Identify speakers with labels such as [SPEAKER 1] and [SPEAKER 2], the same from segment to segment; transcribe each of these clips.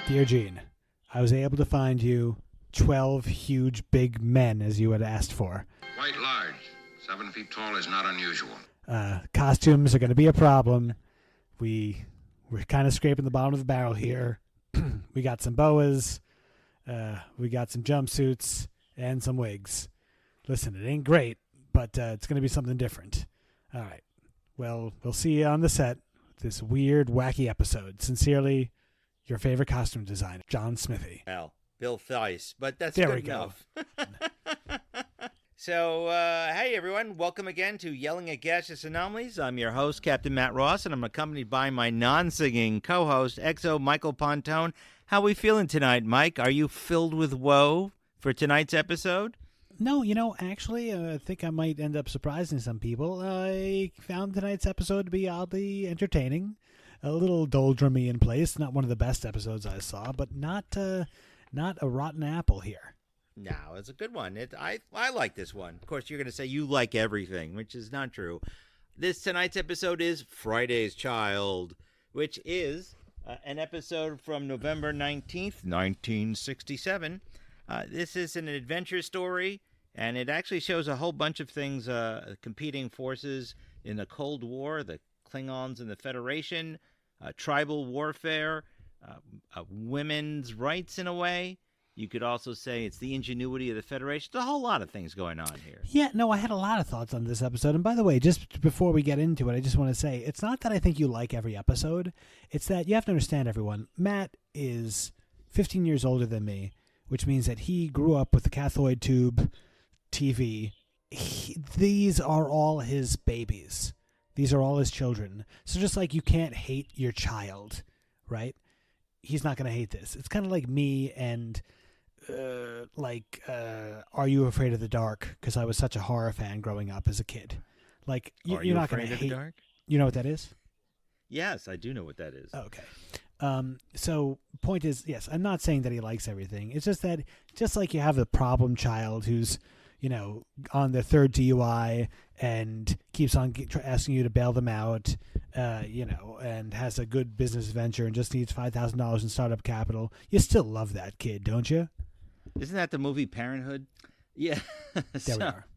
[SPEAKER 1] Dear Gene, I was able to find you 12 huge big men as you had asked for.
[SPEAKER 2] Quite large. 7 feet tall is not unusual.
[SPEAKER 1] Costumes are going to be a problem. We're kind of scraping the bottom of the barrel here. We got some boas, we got some jumpsuits, and some wigs. Listen, it ain't great, but it's going to be something different. All right. Well, we'll see you on the set with this weird, wacky episode. Sincerely, your favorite costume designer, John Smithy.
[SPEAKER 3] Well, Bill Theis, but that's
[SPEAKER 1] There
[SPEAKER 3] good
[SPEAKER 1] we go.
[SPEAKER 3] enough. So, hey everyone, welcome again to Yelling at Gaseous Anomalies. I'm your host, Captain Matt Ross, and I'm accompanied by my non-singing co-host, XO Michael Pontone. How we feeling tonight, Mike? Are you filled with woe for tonight's episode?
[SPEAKER 1] No, actually, I think I might end up surprising some people. I found tonight's episode to be oddly entertaining, a little doldrummy in place. Not one of the best episodes I saw, but not a rotten apple here.
[SPEAKER 3] No, it's a good one. I like this one. Of course, you're going to say you like everything, which is not true. Tonight's episode is Friday's Child, which is an episode from November 19th, 1967. This is an adventure story, and it actually shows a whole bunch of things, competing forces in the Cold War, the Klingons and the Federation, tribal warfare, women's rights in a way. You could also say it's the ingenuity of the Federation. There's a whole lot of things going on here.
[SPEAKER 1] Yeah, no, I had a lot of thoughts on this episode. And by the way, just before we get into it, I just want to say, it's not that I think you like every episode. It's that you have to understand, everyone. Matt is 15 years older than me, which means that he grew up with the cathode tube TV. These are all his babies. These are all his children. So just like you can't hate your child, right? He's not going to hate this. It's kind of like me and... Are You Afraid of the Dark? Because I was such a horror fan growing up as a kid. Like, you're not going to hate. Dark? You know what that is?
[SPEAKER 3] Yes, I do know what that is.
[SPEAKER 1] Okay. So point is, yes, I'm not saying that he likes everything. It's just that, just like you have a problem child who's, on their third DUI and keeps on asking you to bail them out, and has a good business venture and just needs $5,000 in startup capital, you still love that kid, don't you?
[SPEAKER 3] Isn't that the movie Parenthood? Yeah.
[SPEAKER 1] There we are.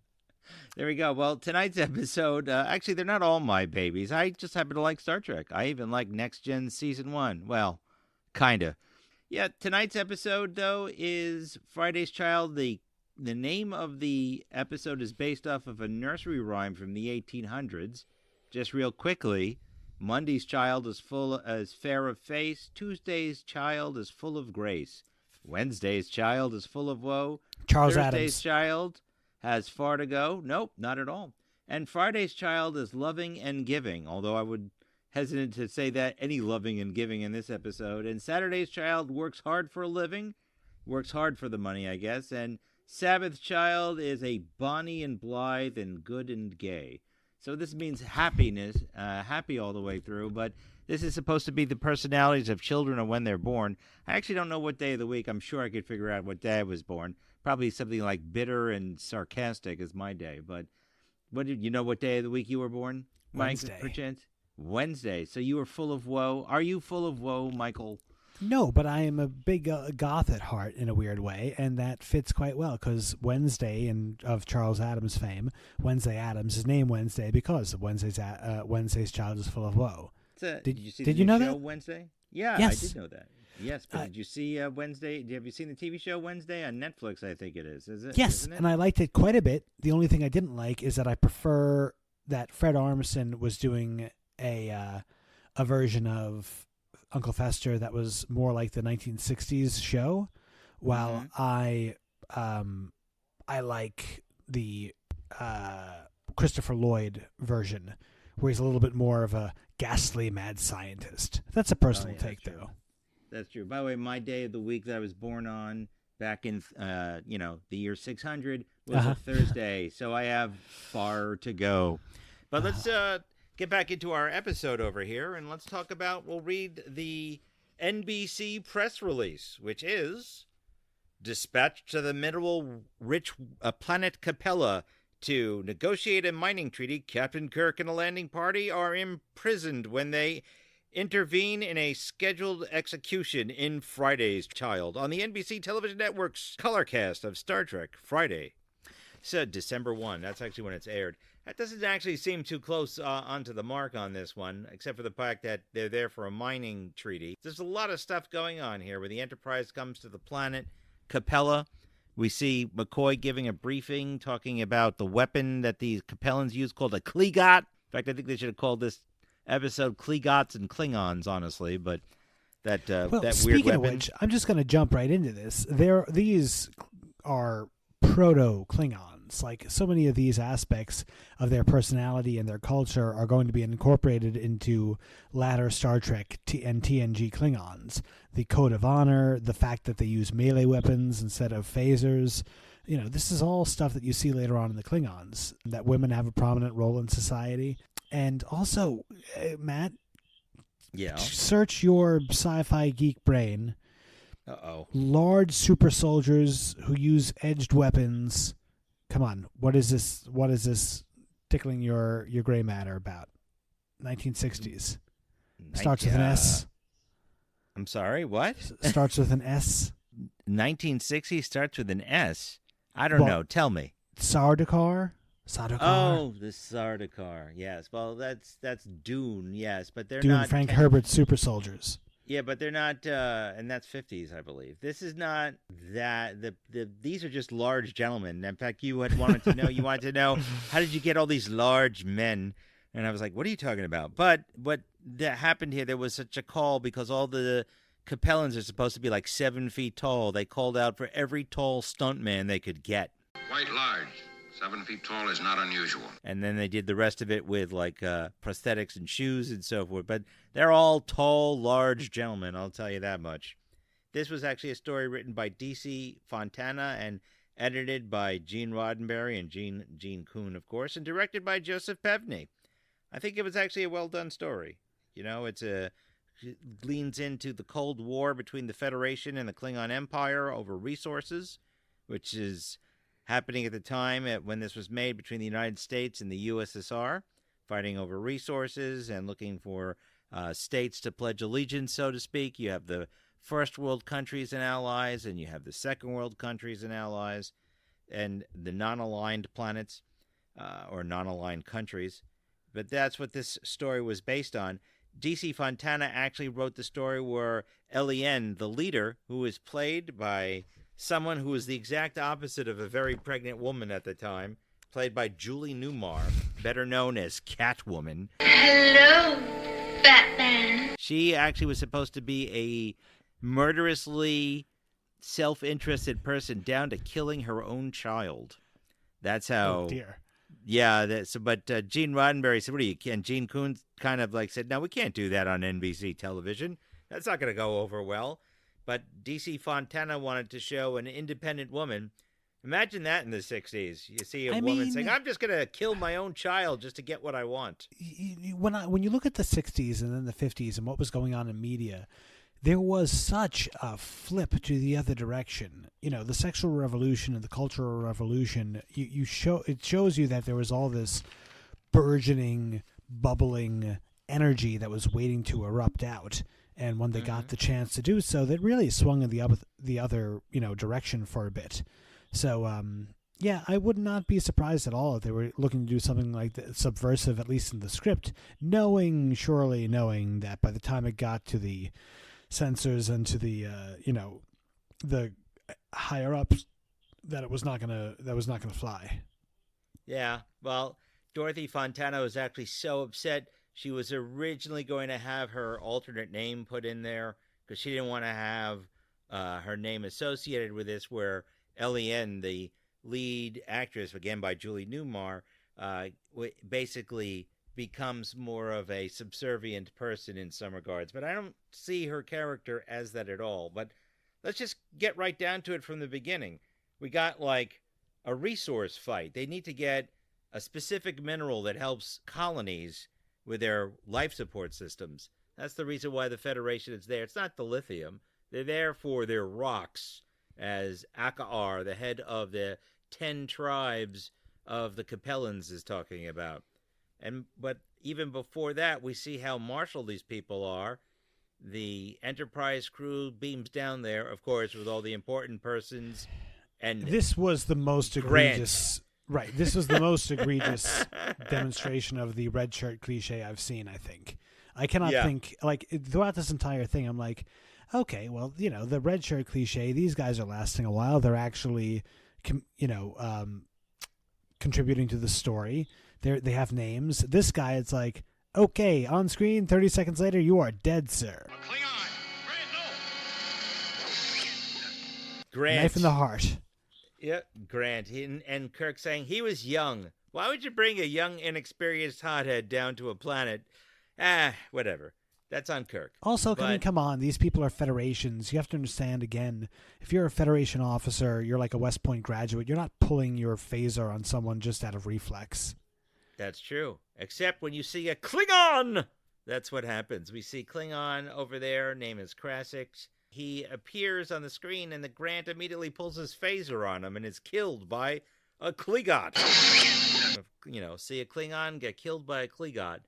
[SPEAKER 3] There we go. Well, tonight's episode, actually, they're not all my babies. I just happen to like Star Trek. I even like Next Gen Season 1. Well, kind of. Yeah, tonight's episode, though, is Friday's Child. The name of the episode is based off of a nursery rhyme from the 1800s. Just real quickly, Monday's child is fair of face. Tuesday's child is full of grace. Wednesday's child is full of woe.
[SPEAKER 1] Charles
[SPEAKER 3] Thursday's
[SPEAKER 1] Adams.
[SPEAKER 3] child has far to go. Nope, not at all. And Friday's child is loving and giving, although I would hesitate to say that any loving and giving in this episode. And Saturday's child works hard for a living, works hard for the money, I guess. And Sabbath's child is a bonny and blithe and good and gay. So this means happiness, happy all the way through, but this is supposed to be the personalities of children and when they're born. I actually don't know what day of the week. I'm sure I could figure out what day I was born. Probably something like bitter and sarcastic is my day. But what did you know what day of the week you were born, Mike?
[SPEAKER 1] Wednesday.
[SPEAKER 3] Perchance? Wednesday. So you were full of woe. Are you full of woe, Michael?
[SPEAKER 1] No, but I am a big goth at heart in a weird way, and that fits quite well because Wednesday, and of Charles Adams fame, Wednesday Adams is named Wednesday because Wednesday's child is full of woe.
[SPEAKER 3] Did you see
[SPEAKER 1] did
[SPEAKER 3] the
[SPEAKER 1] you know
[SPEAKER 3] show
[SPEAKER 1] that?
[SPEAKER 3] Wednesday? Yeah,
[SPEAKER 1] Yes.
[SPEAKER 3] I did know that. Yes, but did you see Wednesday? Have you seen the TV show Wednesday on Netflix? I think it is. Is it?
[SPEAKER 1] Yes,
[SPEAKER 3] Isn't it?
[SPEAKER 1] and I liked it quite a bit. The only thing I didn't like is that I prefer that Fred Armisen was doing a version of Uncle Fester that was more like the 1960s show, while I like the Christopher Lloyd version, where he's a little bit more of a ghastly mad scientist. That's a personal take, though.
[SPEAKER 3] That's true. By the way, my day of the week that I was born on back in the year 600 was a Thursday, so I have far to go. But let's get back into our episode over here, and let's talk about, we'll read the NBC press release, which is dispatched to the mineral-rich planet Capella to negotiate a mining treaty. Captain Kirk and a landing party are imprisoned when they intervene in a scheduled execution in Friday's Child on the NBC television network's colorcast of Star Trek Friday. So December 1, that's actually when it's aired. That doesn't actually seem too close onto the mark on this one, except for the fact that they're there for a mining treaty. There's a lot of stuff going on here where the Enterprise comes to the planet Capella. We see McCoy giving a briefing talking about the weapon that the Capellans use called a Kligot. In fact, I think they should have called this episode Kligots and Klingons, honestly, but that weird weapon.
[SPEAKER 1] Speaking of which, I'm just going to jump right into this. These are proto-Klingons. Like, so many of these aspects of their personality and their culture are going to be incorporated into latter Star Trek and TNG Klingons. The code of honor, the fact that they use melee weapons instead of phasers. You know, this is all stuff that you see later on in the Klingons, that women have a prominent role in society. And also, Matt, search your sci-fi geek brain.
[SPEAKER 3] Uh-oh.
[SPEAKER 1] Large super soldiers who use edged weapons. Come on, what is this? What is this tickling your gray matter about? 1960s. Starts with an S.
[SPEAKER 3] I'm sorry, what?
[SPEAKER 1] Starts with an S.
[SPEAKER 3] 1960 starts with an S. I don't know. Tell me.
[SPEAKER 1] Sardaukar?
[SPEAKER 3] Oh, the Sardaukar. Yes. Well, that's Dune. Yes, but they're
[SPEAKER 1] Dune,
[SPEAKER 3] not
[SPEAKER 1] Frank Herbert's super soldiers.
[SPEAKER 3] Yeah, but they're not, and that's 50s, I believe. This is not that. These are just large gentlemen. In fact, you wanted to know, how did you get all these large men? And I was like, what are you talking about? But what that happened here, there was such a call because all the Capellans are supposed to be like 7 feet tall. They called out for every tall stuntman they could get.
[SPEAKER 2] Quite large. 7 feet tall is not unusual.
[SPEAKER 3] And then they did the rest of it with like prosthetics and shoes and so forth. But they're all tall, large gentlemen, I'll tell you that much. This was actually a story written by D.C. Fontana and edited by Gene Roddenberry and Gene Kuhn, of course, and directed by Joseph Pevney. I think it was actually a well-done story. You know, it leans into the Cold War between the Federation and the Klingon Empire over resources, which is happening at the time when this was made between the United States and the USSR, fighting over resources and looking for states to pledge allegiance, so to speak. You have the first world countries and allies, and you have the second world countries and allies, and the non-aligned planets or non-aligned countries. But that's what this story was based on. D.C. Fontana actually wrote the story where L.E.N., the leader, who was played by someone who was the exact opposite of a very pregnant woman at the time, played by Julie Newmar, better known as Catwoman.
[SPEAKER 4] Hello, Batman.
[SPEAKER 3] She actually was supposed to be a murderously self-interested person down to killing her own child. That's how...
[SPEAKER 1] Oh, dear.
[SPEAKER 3] Yeah, but Gene Roddenberry said, what are you, and Gene Kuhn kind of like said, no, we can't do that on NBC television. That's not going to go over well. But D.C. Fontana wanted to show an independent woman. Imagine that in the 60s. You see a woman saying, I'm just going to kill my own child just to get what I want.
[SPEAKER 1] When you look at the 60s and then the 50s and what was going on in media, there was such a flip to the other direction. You know, the sexual revolution and the cultural revolution, it shows you that there was all this burgeoning, bubbling energy that was waiting to erupt out. And when they got the chance to do so, that really swung in the other direction for a bit. So, yeah, I would not be surprised at all if they were looking to do something like that, subversive, at least in the script, knowing that by the time it got to the censors and to the the higher ups, that was not gonna fly.
[SPEAKER 3] Yeah, well, Dorothy Fontana was actually so upset. She was originally going to have her alternate name put in there because she didn't want to have her name associated with this, where L.E.N., the lead actress, again by Julie Newmar, basically becomes more of a subservient person in some regards. But I don't see her character as that at all. But let's just get right down to it from the beginning. We got like a resource fight. They need to get a specific mineral that helps colonies with their life support systems. That's the reason why the Federation is there. It's not the lithium. They're there for their rocks, as Akar, the head of the 10 tribes of the Capellans, is talking about. But even before that, we see how martial these people are. The Enterprise crew beams down there, of course, with all the important persons. And
[SPEAKER 1] this was the most
[SPEAKER 3] Grant.
[SPEAKER 1] egregious. Right. This was the most egregious demonstration of the red shirt cliche I've seen, I think. I cannot think, like, throughout this entire thing, I'm like, okay, well, you know, the red shirt cliche, these guys are lasting a while. They're actually, contributing to the story. They have names. This guy, it's like, okay, on screen, 30 seconds later, you are dead, sir.
[SPEAKER 2] Klingon! Grant, no!
[SPEAKER 3] Grant.
[SPEAKER 1] Knife in the heart.
[SPEAKER 3] Yeah, Grant. And Kirk saying he was young. Why would you bring a young, inexperienced hothead down to a planet? Whatever. That's on Kirk.
[SPEAKER 1] Also, come on. These people are Federations. You have to understand, again, if you're a Federation officer, you're like a West Point graduate, you're not pulling your phaser on someone just out of reflex.
[SPEAKER 3] That's true. Except when you see a Klingon! That's what happens. We see Klingon over there, name is Krasix. He appears on the screen, and the Grant immediately pulls his phaser on him and is killed by a Klingon. You know, see a Klingon get killed by a Klingon.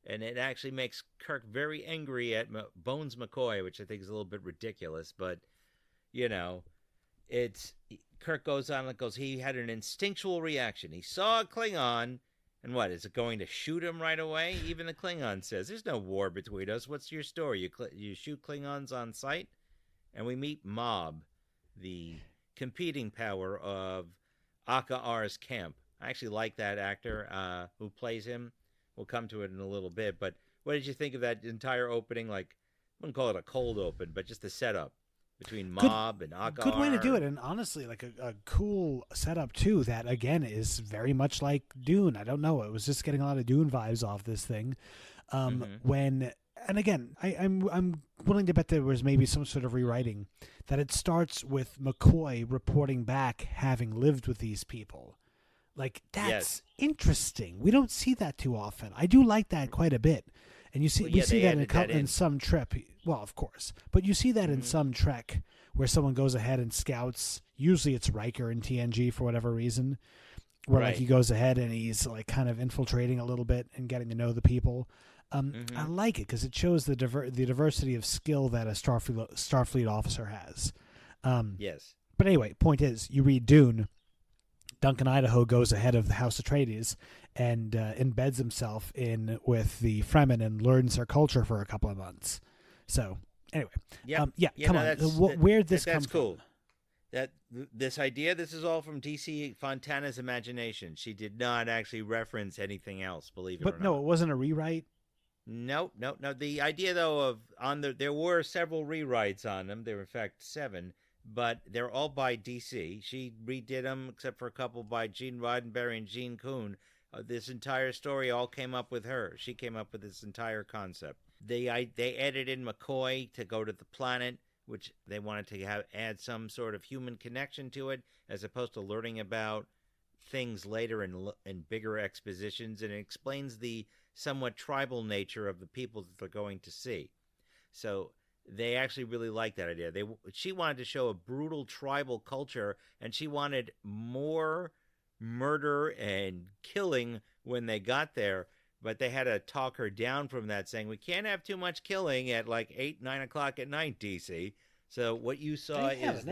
[SPEAKER 3] And it actually makes Kirk very angry at Bones McCoy, which I think is a little bit ridiculous. But, you know, Kirk goes on and goes, he had an instinctual reaction. He saw a Klingon, and what, is it going to shoot him right away? Even the Klingon says, there's no war between us. What's your story? You shoot Klingons on sight? And we meet Mob, the competing power of Aka-R's camp. I actually like that actor who plays him. We'll come to it in a little bit. But what did you think of that entire opening? Like, I wouldn't call it a cold open, but just the setup between Mob and Aka-R.
[SPEAKER 1] Good way to do it. And honestly, like a cool setup, too, that, again, is very much like Dune. I don't know. It was just getting a lot of Dune vibes off this thing. And again, I'm willing to bet there was maybe some sort of rewriting, that it starts with McCoy reporting back having lived with these people. Like, that's interesting. We don't see that too often. I do like that quite a bit. And we see that in some trip. Well, of course. But you see that in some Trek where someone goes ahead and scouts. Usually it's Riker in TNG for whatever reason. Where like he goes ahead and he's like kind of infiltrating a little bit and getting to know the people. I like it because it shows the diversity of skill that a Starfleet officer has.
[SPEAKER 3] Yes.
[SPEAKER 1] But anyway, point is, you read Dune, Duncan Idaho goes ahead of the House Atreides and embeds himself in with the Fremen and learns their culture for a couple of months. So anyway, come on. Where'd this come from? That's cool.
[SPEAKER 3] This is all from D.C. Fontana's imagination. She did not actually reference anything else, believe it or not.
[SPEAKER 1] But no, it wasn't a rewrite?
[SPEAKER 3] No. The idea, though, there were several rewrites on them. There were, in fact, 7, but they're all by D.C. She redid them, except for a couple by Gene Roddenberry and Gene Kuhn. This entire story all came up with her. She came up with this entire concept. They added in McCoy to go to the planet, which they wanted to add some sort of human connection to it, as opposed to learning about things later in bigger expositions, and it explains the somewhat tribal nature of the people that they're going to see. So they actually really liked that idea. She wanted to show a brutal tribal culture, and she wanted more murder and killing when they got there, but they had to talk her down from that, saying, we can't have too much killing at like 8, 9 o'clock at night, DC. So what you saw is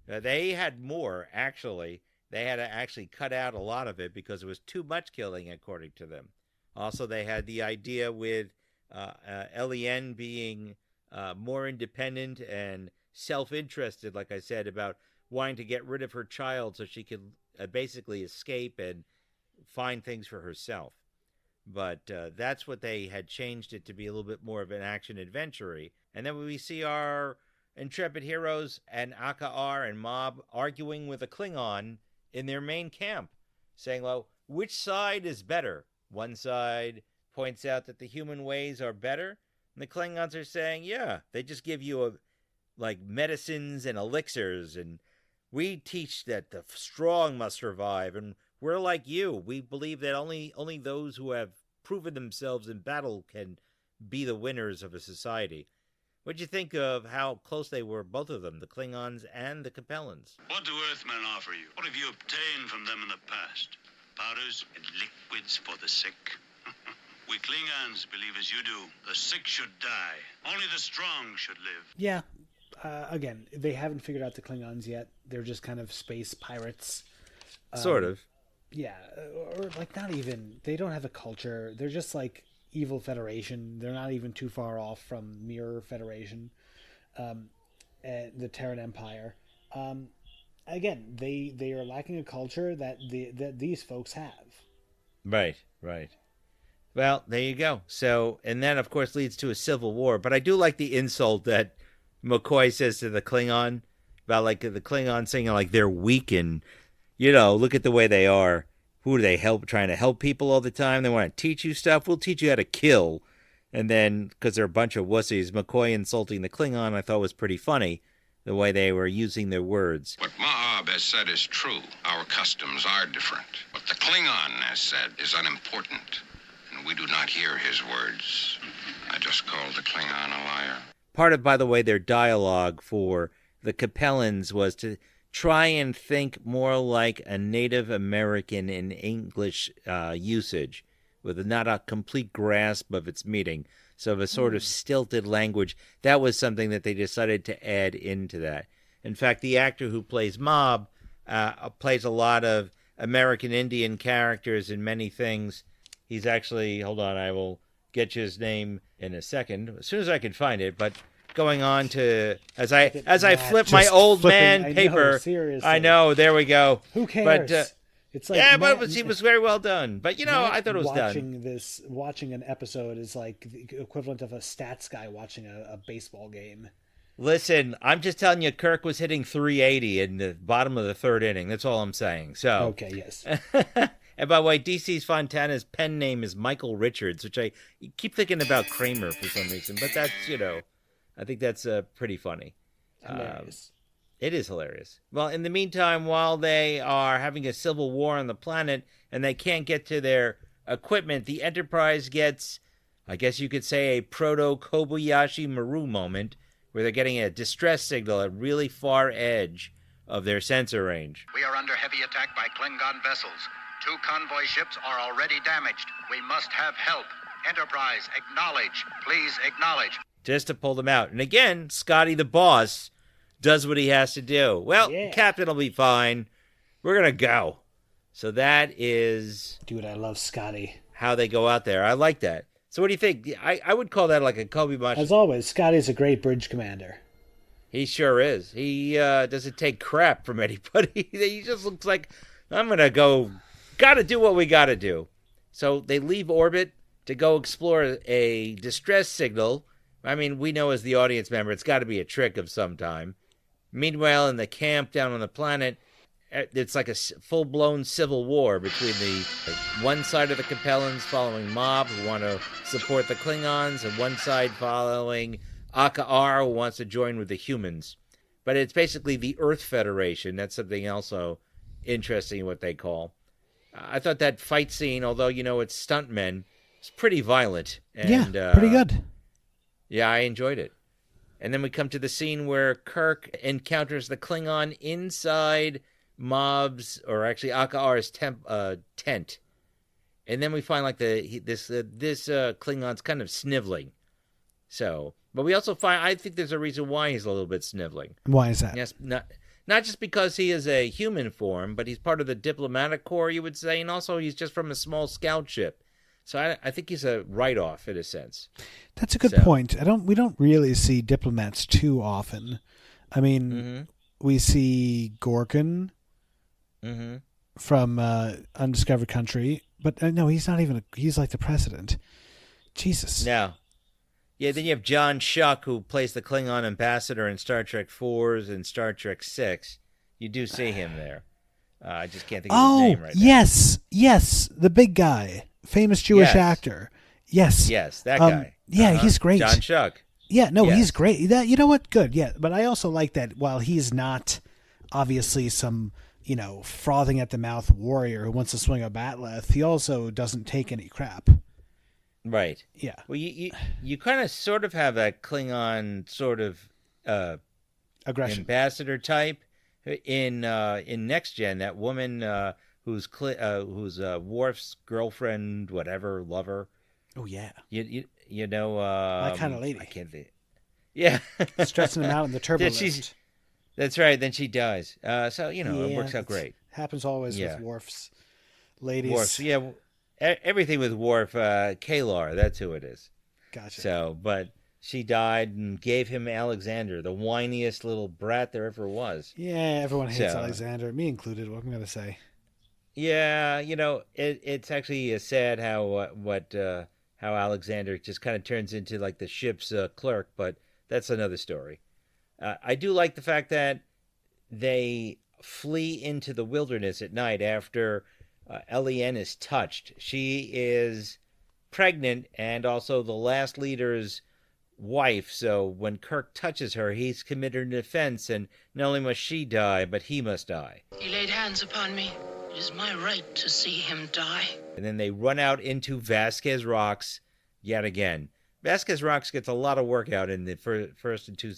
[SPEAKER 3] they had more, actually. They had to actually cut out a lot of it because it was too much killing, according to them. Also, they had the idea with L.E.N. being more independent and self-interested, like I said, about wanting to get rid of her child so she could basically escape and find things for herself. But that's what they had changed it to be, a little bit more of an action-adventure-y. And then we see our intrepid heroes and Aka-R and Mob arguing with a Klingon in their main camp, saying, well, which side is better? One side points out that the human ways are better, and the Klingons are saying, yeah, they just give you like medicines and elixirs, and we teach that the strong must survive, and we're like you. We believe that only those who have proven themselves in battle can be the winners of a society. What'd you think of how close they were, both of them, the Klingons and the Capellans?
[SPEAKER 5] What do Earthmen offer you? What have you obtained from them in the past? Powders and liquids for the sick? We Klingons believe as you do. The sick should die. Only the strong should live.
[SPEAKER 1] Yeah. Again, they haven't figured out the Klingons yet. They're just kind of space pirates.
[SPEAKER 3] Sort of.
[SPEAKER 1] Yeah, or like not even. They don't have a culture. They're just like evil Federation. They're not even too far off from Mirror Federation, and the Terran Empire. Again, they are lacking a culture that these folks have.
[SPEAKER 3] Right. Well, there you go. So, and that, of course, leads to a civil war. But I do like the insult that McCoy says to the Klingon about, like, the Klingon saying, like, they're weak and, look at the way they are. Who do they help? Trying to help people all the time. They want to teach you stuff. We'll teach you how to kill. And then, because they're a bunch of wussies, McCoy insulting the Klingon I thought was pretty funny, the way they were using their words.
[SPEAKER 6] What Ma'ab has said is true. Our customs are different. What the Klingon has said is unimportant. And we do not hear his words. I just called the Klingon a liar.
[SPEAKER 3] Part of, by the way, their dialogue for the Capellans was to try and think more like a Native American in English usage, with not a complete grasp of its meaning. So a sort of stilted language. That was something that they decided to add into that. In fact, the actor who plays Mob plays a lot of American Indian characters in many things. He's actually, hold on, I will get you his name in a second, as soon as I can find it. But going on to, as I flip my old man paper, I know, there we go.
[SPEAKER 1] Who cares?
[SPEAKER 3] But,
[SPEAKER 1] it's like
[SPEAKER 3] but he was very well done. But I thought it was done.
[SPEAKER 1] Watching an episode is like the equivalent of a stats guy watching a baseball game.
[SPEAKER 3] Listen, I'm just telling you, Kirk was hitting 380 in the bottom of the third inning. That's all I'm saying. So
[SPEAKER 1] okay, yes.
[SPEAKER 3] And by the way, DC's Fontana's pen name is Michael Richards, which I keep thinking about Kramer for some reason. But that's, I think that's pretty funny.
[SPEAKER 1] Hilarious.
[SPEAKER 3] It is hilarious. Well, in the meantime, while they are having a civil war on the planet and they can't get to their equipment, the Enterprise gets, I guess you could say, a proto-Kobayashi Maru moment where they're getting a distress signal at really far edge of their sensor range.
[SPEAKER 7] We are under heavy attack by Klingon vessels. 2 convoy ships are already damaged. We must have help. Enterprise, acknowledge. Please acknowledge.
[SPEAKER 3] Just to pull them out. And again, Scotty the boss does what he has to do. Well, Captain will be fine. We're going to go. So that is...
[SPEAKER 1] Dude, I love Scotty.
[SPEAKER 3] How they go out there. I like that. So what do you think? I would call that like a Kobayashi.
[SPEAKER 1] As always, Scotty's a great bridge commander.
[SPEAKER 3] He sure is. He doesn't take crap from anybody. He just looks like, I'm going to go... Got to do what we got to do. So they leave orbit to go explore a distress signal. I mean, we know as the audience member, it's got to be a trick of some time. Meanwhile, in the camp down on the planet, it's like a full-blown civil war between the one side of the Capellans following Mob, who want to support the Klingons, and one side following Aka'ar, who wants to join with the humans. But it's basically the Earth Federation. That's something also interesting, what they call. I thought that fight scene, although, it's stuntmen, it's pretty violent. And,
[SPEAKER 1] pretty good.
[SPEAKER 3] Yeah, I enjoyed it. And then we come to the scene where Kirk encounters the Klingon inside Mob's, or actually Aka'ar's tent. And then we find like this Klingon's kind of sniveling. So, but we also find, I think there's a reason why he's a little bit sniveling.
[SPEAKER 1] Why is that?
[SPEAKER 3] Yes, not just because he is a human form, but he's part of the diplomatic corps, you would say, and also he's just from a small scout ship. So I think he's a write-off in a sense.
[SPEAKER 1] That's a good point. We don't really see diplomats too often. I mean, we see Gorkin from Undiscovered Country, but no, he's not even. He's like the president. Jesus.
[SPEAKER 3] No. Yeah, then you have John Schuck, who plays the Klingon ambassador in Star Trek 4s and Star Trek 6. You do see him there. I just can't think of his name right now.
[SPEAKER 1] Yes, the big guy. Famous Jewish actor. Yes,
[SPEAKER 3] that guy.
[SPEAKER 1] Yeah, he's great.
[SPEAKER 3] John Schuck.
[SPEAKER 1] Yeah, no, he's great. You know what? Good. Yeah, but I also like that while he's not obviously some, frothing at the mouth warrior who wants to swing a bat'leth, he also doesn't take any crap.
[SPEAKER 3] Right.
[SPEAKER 1] Yeah.
[SPEAKER 3] Well, you kind of sort of have a Klingon sort of
[SPEAKER 1] aggression
[SPEAKER 3] ambassador type in Next Gen. That woman who's Worf's girlfriend, whatever, lover.
[SPEAKER 1] Oh yeah,
[SPEAKER 3] You know
[SPEAKER 1] that kind of lady.
[SPEAKER 3] I can't think. Yeah,
[SPEAKER 1] Stretching him out in the turbo
[SPEAKER 3] That
[SPEAKER 1] lift.
[SPEAKER 3] That's right. Then she dies. So it
[SPEAKER 1] Yeah,
[SPEAKER 3] works out great.
[SPEAKER 1] Happens always
[SPEAKER 3] Yeah.
[SPEAKER 1] with Worf's ladies.
[SPEAKER 3] Worf, yeah, everything with Worf, Kalar, that's who it is.
[SPEAKER 1] Gotcha.
[SPEAKER 3] So, but she died and gave him Alexander, the whiniest little brat there ever was.
[SPEAKER 1] Yeah, everyone hates
[SPEAKER 3] So-
[SPEAKER 1] Alexander, me included. What I'm gonna say.
[SPEAKER 3] Yeah, it's actually sad how how Alexander just kind of turns into like the ship's clerk, but that's another story. I do like the fact that they flee into the wilderness at night after L.E.N. is touched. She is pregnant and also the last leader's wife, so when Kirk touches her, he's committed an offense, and not only must she die, but he must die.
[SPEAKER 8] He laid hands upon me. It is my right to see him die.
[SPEAKER 3] And then they run out into Vasquez Rocks yet again. Vasquez Rocks gets a lot of work out in the first two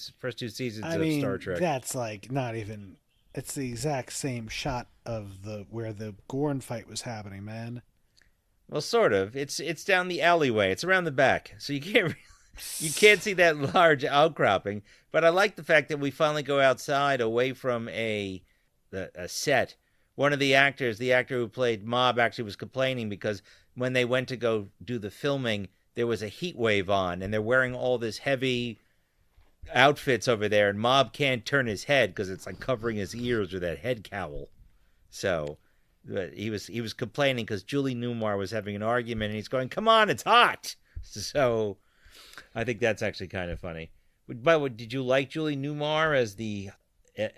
[SPEAKER 3] seasons of Star Trek.
[SPEAKER 1] That's like not even. It's the exact same shot of where the Gorn fight was happening, man.
[SPEAKER 3] Well, sort of. It's down the alleyway. It's around the back, so you can't see that large outcropping. But I like the fact that we finally go outside, away from a set. One of the actors, the actor who played Mob, actually was complaining because when they went to go do the filming, there was a heat wave on, and they're wearing all this heavy outfits over there, and Mob can't turn his head because it's like covering his ears with that head cowl. So he was complaining because Julie Newmar was having an argument, and he's going, "Come on, it's hot." So I think that's actually kind of funny. But did you like Julie Newmar as the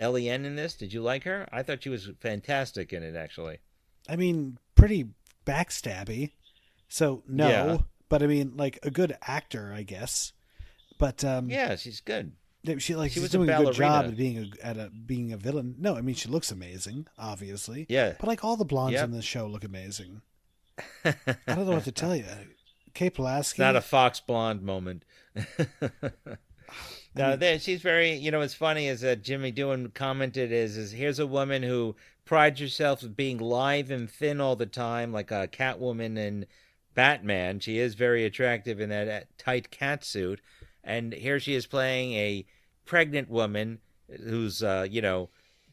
[SPEAKER 3] L.E.N. in this? Did you like her? I thought she was fantastic in it, actually.
[SPEAKER 1] I mean, pretty backstabby. So no,
[SPEAKER 3] Yeah.
[SPEAKER 1] but I mean, like a good actor, I guess. But
[SPEAKER 3] Yeah, she's good.
[SPEAKER 1] she's
[SPEAKER 3] was
[SPEAKER 1] doing a good job
[SPEAKER 3] ballerina.
[SPEAKER 1] at being a villain. No, I mean she looks amazing, obviously.
[SPEAKER 3] Yeah.
[SPEAKER 1] But like all the blondes
[SPEAKER 3] Yep.
[SPEAKER 1] in this show look amazing. I don't know what to tell you. Kay Pulaski.
[SPEAKER 3] It's not a Fox Blonde moment. No, she's very, what's funny is that Jimmy Doohan commented is here's a woman who prides herself as being lithe and thin all the time, like a Catwoman and Batman. She is very attractive in that tight cat suit. And here she is playing a pregnant woman who's,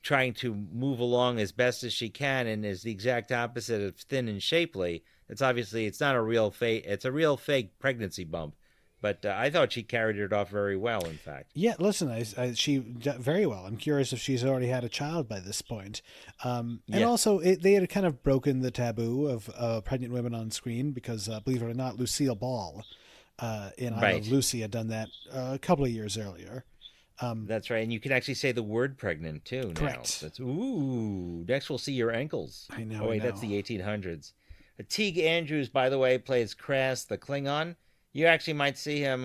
[SPEAKER 3] trying to move along as best as she can and is the exact opposite of thin and shapely. It's not a real fake. It's a real fake pregnancy bump. But I thought she carried it off very well, in fact.
[SPEAKER 1] Yeah, listen, she very well. I'm curious if she's already had a child by this point. And
[SPEAKER 3] Yeah.
[SPEAKER 1] also, they had kind of broken the taboo of pregnant women on screen because, believe it or not, Lucille Ball in I
[SPEAKER 3] Right.
[SPEAKER 1] Love Lucy had done that a couple of years earlier.
[SPEAKER 3] That's right. And you can actually say the word pregnant, too, now.
[SPEAKER 1] Correct.
[SPEAKER 3] Next we'll see your ankles.
[SPEAKER 1] I know,
[SPEAKER 3] Oh, wait,
[SPEAKER 1] I
[SPEAKER 3] that's
[SPEAKER 1] know.
[SPEAKER 3] the 1800s. Teague Andrews, by the way, plays Krass the Klingon. You actually might see him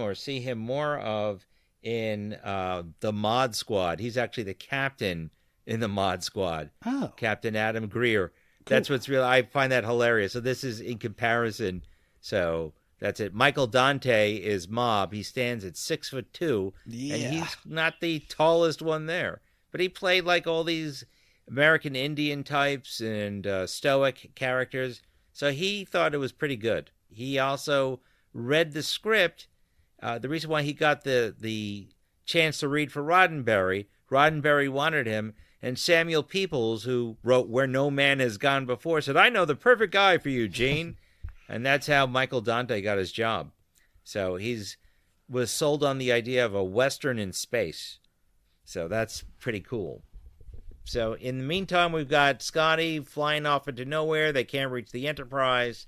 [SPEAKER 3] more of in the Mod Squad. He's actually the captain in the Mod Squad.
[SPEAKER 1] Oh.
[SPEAKER 3] Captain Adam Greer. That's what's real. I find that hilarious. So this is in comparison. So that's it. Michael Dante is Mob. He stands at 6'2",
[SPEAKER 1] Yeah.
[SPEAKER 3] and he's not the tallest one there. But he played like all these American Indian types and stoic characters. So he thought it was pretty good. He also read the script. The reason why he got the chance to read for Roddenberry wanted him, and Samuel Peoples, who wrote Where No Man Has Gone Before, said, "I know the perfect guy for you, Gene." And that's how Michael Dante got his job. So was sold on the idea of a Western in space. So that's pretty cool. So in the meantime, we've got Scotty flying off into nowhere. They can't reach the Enterprise.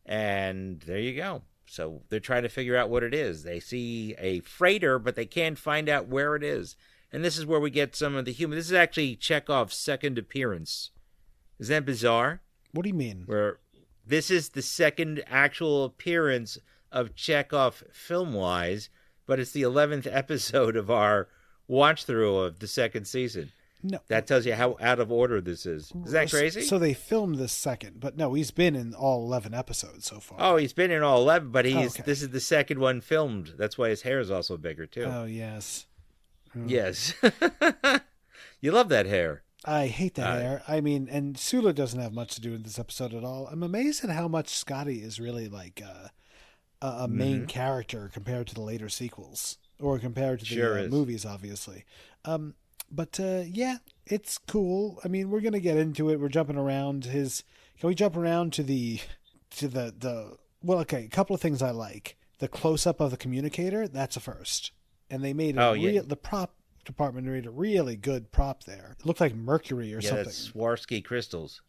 [SPEAKER 3] And there you go. So they're trying to figure out what it is. They see a freighter, but they can't find out where it is. And this is where we get some of the human. This is actually Chekhov's second appearance. Isn't that bizarre?
[SPEAKER 1] What do you mean?
[SPEAKER 3] Where this is the second actual appearance of Chekhov film-wise, but it's the 11th episode of our watch-through of the second season.
[SPEAKER 1] No.
[SPEAKER 3] That tells you how out of order this is. Is that crazy?
[SPEAKER 1] So they filmed this second, but no, he's been in all 11 episodes so far.
[SPEAKER 3] Oh, he's been in all 11, but
[SPEAKER 1] Okay.
[SPEAKER 3] this is the second one filmed. That's why his hair is also bigger, too.
[SPEAKER 1] Oh, yes.
[SPEAKER 3] Yes. You love that hair.
[SPEAKER 1] I hate the hair. I mean, and Sula doesn't have much to do in this episode at all. I'm amazed at how much Scotty is really like a main character compared to the later sequels, or compared to the movies, obviously. But yeah, it's cool. I mean, we're gonna get into it. We're jumping around Can we jump around to the well, okay, a couple of things I like. The close-up of the communicator, that's a first. And they made the prop department made a really good prop there. It looked like mercury or something. Yeah,
[SPEAKER 3] that's Swarovski crystals.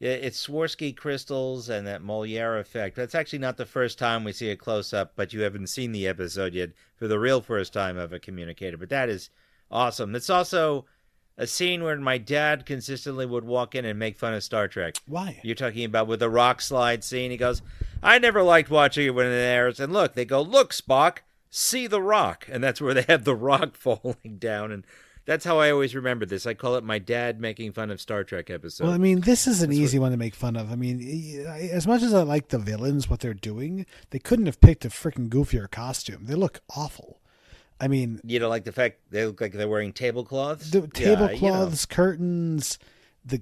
[SPEAKER 3] Yeah, it's Swarovski crystals and that Moliere effect. That's actually not the first time we see a close-up, but you haven't seen the episode yet for the real first time of a communicator. But that is awesome. It's also a scene where my dad consistently would walk in and make fun of Star Trek.
[SPEAKER 1] Why?
[SPEAKER 3] You're talking about with the rock slide scene. He goes, I never liked watching it when it airs. And look, they go, look, Spock, see the rock. And that's where they have the rock falling down. And that's how I always remember this. I call it my dad making fun of Star Trek episodes.
[SPEAKER 1] Well, I mean, this is an easy one to make fun of. I mean, as much as I like the villains, what they're doing, they couldn't have picked a freaking goofier costume. They look awful. I mean,
[SPEAKER 3] you don't like the fact they look like they're wearing tablecloths?
[SPEAKER 1] The tablecloths, curtains, the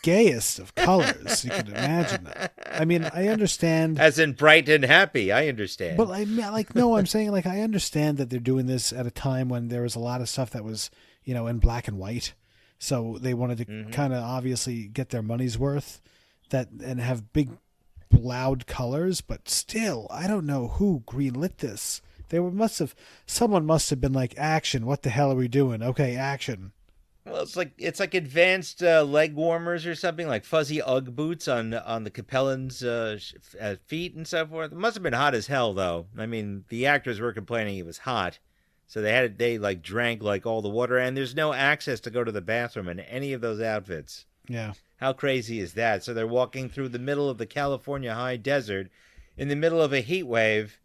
[SPEAKER 1] gayest of colors. You can imagine that. I mean, I understand.
[SPEAKER 3] As in bright and happy, I understand.
[SPEAKER 1] But I'm saying I understand that they're doing this at a time when there was a lot of stuff that was, in black and white. So they wanted to kind of obviously get their money's worth and have big, loud colors. But still, I don't know who greenlit this. Someone must have been like, action, what the hell are we doing? Okay, action.
[SPEAKER 3] Well, it's like advanced leg warmers or something, like fuzzy Ugg boots on the Capellan's feet and so forth. It must have been hot as hell, though. I mean, the actors were complaining it was hot, so they drank like all the water, and there's no access to go to the bathroom in any of those outfits.
[SPEAKER 1] Yeah.
[SPEAKER 3] How crazy is that? So they're walking through the middle of the California high desert in the middle of a heat wave.